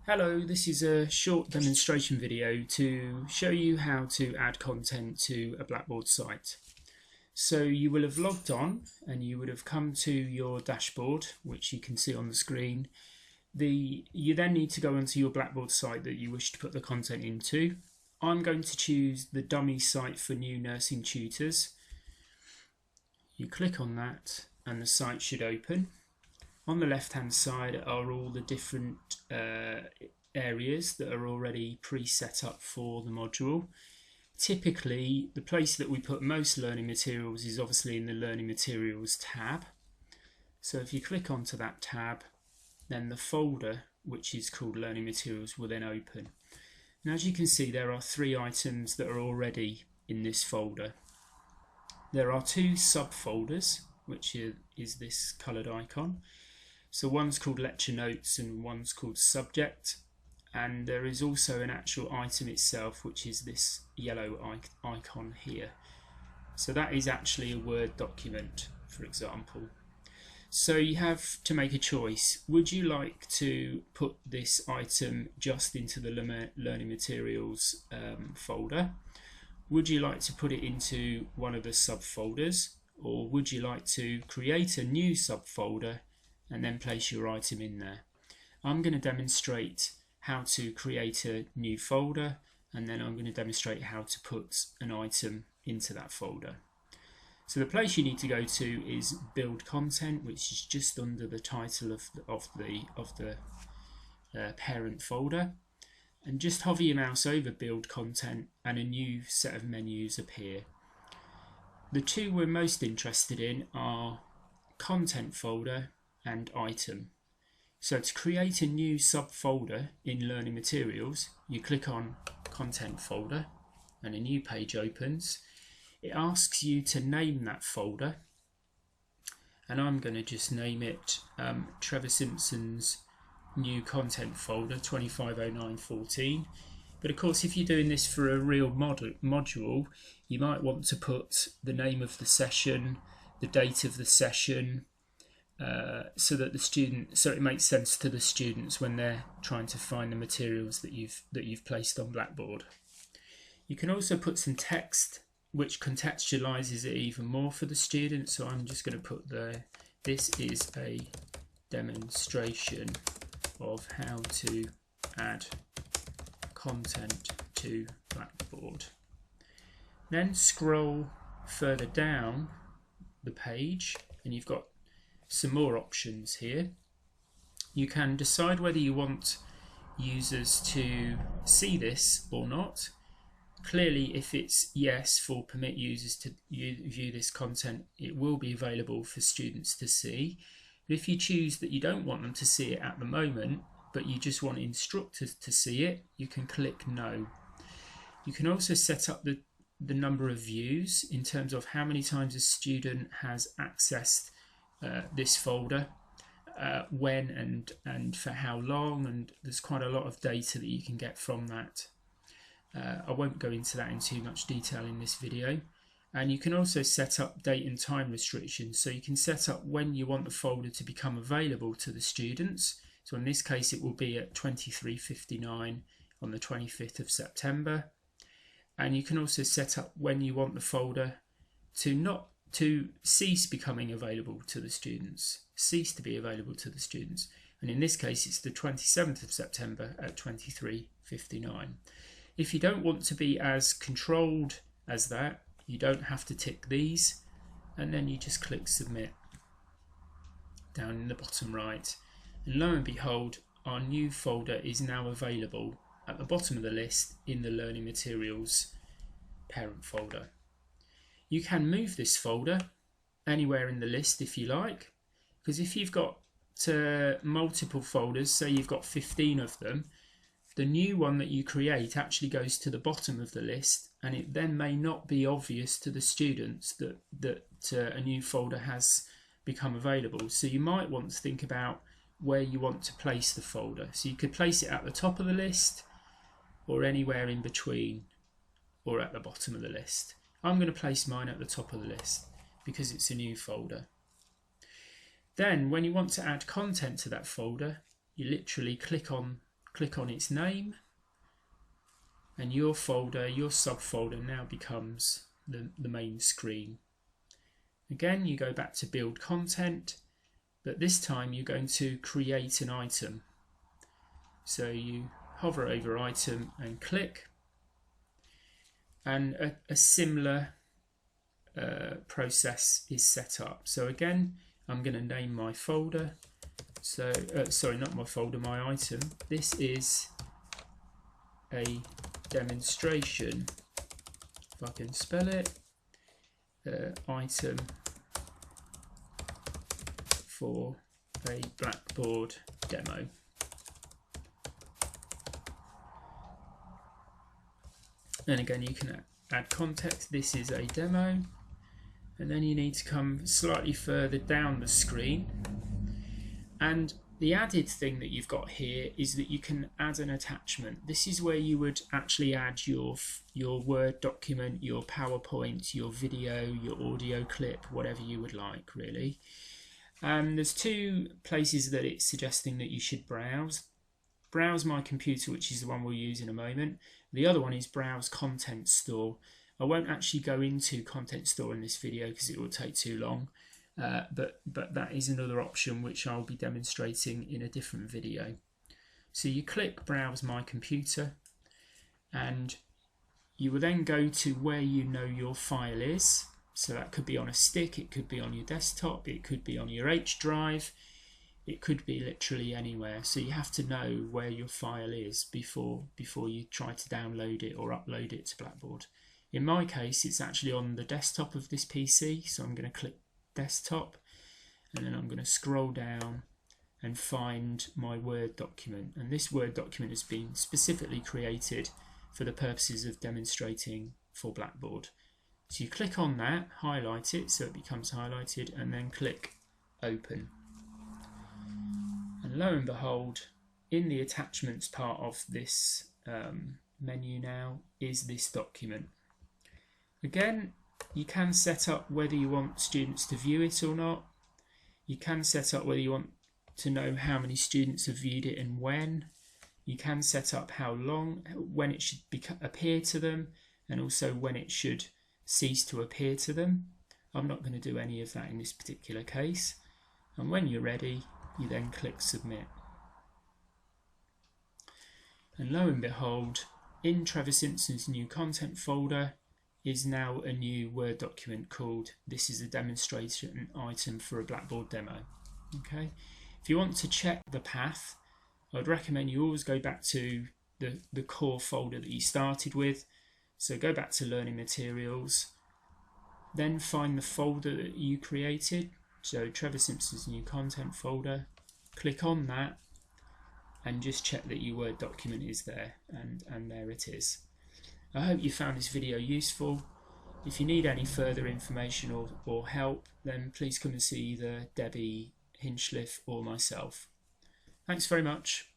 Hello, this is a short demonstration video to show you how to add content to a Blackboard site. So you will have logged on and you would have come to your dashboard, which you can see on the screen. You then need to go onto your Blackboard site that you wish to put the content into. I'm going to choose the dummy site for new nursing tutors. You click on that and the site should open. On the left hand side are all the different areas that are already pre-set up for the module. Typically the place that we put most learning materials is obviously in the learning materials tab. So if you click onto that tab, then the folder which is called learning materials will then open. And as you can see, there are 3 items that are already in this folder. There are 2 subfolders, which is this coloured icon. So one's called lecture notes and one's called subject, and there is also an actual item itself, which is this yellow icon here. So that is actually a Word document, for example. So you have to make a choice. Would you like to put this item just into the learning materials folder? Would you like to put it into one of the subfolders, or would you like to create a new subfolder and then place your item in there? I'm going to demonstrate how to create a new folder, and then I'm going to demonstrate how to put an item into that folder. So the place you need to go to is build content, which is just under the title of the parent folder, and just hover your mouse over build content and a new set of menus appear. The 2 we're most interested in are content folder and item. So to create a new subfolder in learning materials, you click on content folder and a new page opens. It asks you to name that folder, and I'm going to just name it Trevor Simpson's new content folder 250914. But of course, if you're doing this for a real module, you might want to put the name of the session, the date of the session, so it makes sense to the students when they're trying to find the materials that you've placed on Blackboard. You can also put some text which contextualizes it even more for the students. So I'm just going to put this is a demonstration of how to add content to Blackboard. Then scroll further down the page and you've got some more options here. You can decide whether you want users to see this or not. Clearly, if it's yes for permit users to view this content, it will be available for students to see. But if you choose that you don't want them to see it at the moment, but you just want instructors to see it, you can click no. You can also set up the number of views in terms of how many times a student has accessed this folder, when and for how long, and there's quite a lot of data that you can get from that. I won't go into that in too much detail in this video. And you can also set up date and time restrictions, so you can set up when you want the folder to become available to the students. So in this case it will be at 23:59 on the 25th of September. And you can also set up when you want the folder to cease becoming available to the students, cease to be available to the students. And in this case it's the 27th of September at 23:59. If you don't want to be as controlled as that, you don't have to tick these, and then you just click submit down in the bottom right, and lo and behold, our new folder is now available at the bottom of the list in the learning materials parent folder. You can move this folder anywhere in the list if you like, because if you've got multiple folders, say you've got 15 of them, the new one that you create actually goes to the bottom of the list, and it then may not be obvious to the students that a new folder has become available. So you might want to think about where you want to place the folder. So you could place it at the top of the list, or anywhere in between, or at the bottom of the list. I'm going to place mine at the top of the list because it's a new folder. Then when you want to add content to that folder, you literally click on click on its name, and your folder, your subfolder now becomes the main screen. Again, you go back to build content, but this time you're going to create an item. So you hover over item and click, and a similar process is set up. So again, I'm going to name my folder. So sorry, not my folder, my item. This is a demonstration, if I can spell it, item for a Blackboard demo. And again, you can add context. This is a demo, and then you need to come slightly further down the screen, and the added thing that you've got here is that you can add an attachment. This is where you would actually add your Word document, your PowerPoint, your video, your audio clip, whatever you would like, really. There's two places that it's suggesting that you should browse. Browse My Computer, which is the one we'll use in a moment. The other one is Browse Content Store. I won't actually go into Content Store in this video because it will take too long. But that is another option which I'll be demonstrating in a different video. So you click Browse My Computer, and you will then go to where you know your file is. So that could be on a stick, it could be on your desktop, it could be on your H drive, it could be literally anywhere. So you have to know where your file is before you try to download it or upload it to Blackboard. In my case, it's actually on the desktop of this PC, so I'm going to click Desktop, and then I'm going to scroll down and find my Word document, and this Word document has been specifically created for the purposes of demonstrating for Blackboard. So you click on that, highlight it so it becomes highlighted, and then click Open, and lo and behold, in the attachments part of this menu now is this document. Again, you can set up whether you want students to view it or not. You can set up whether you want to know how many students have viewed it and when. You can set up how long, when it should appear to them, and also when it should cease to appear to them. I'm not going to do any of that in this particular case. And when you're ready, you then click Submit. And lo and behold, in Trevor Simpson's new content folder is now a new Word document called This is a Demonstration Item for a Blackboard Demo. Okay, if you want to check the path, I'd recommend you always go back to the core folder that you started with. So go back to Learning Materials, then find the folder that you created, so Trevor Simpson's new content folder, click on that, and just check that your Word document is there, and there it is. I hope you found this video useful. If you need any further information or help, then please come and see either Debbie Hinchcliffe or myself. Thanks very much.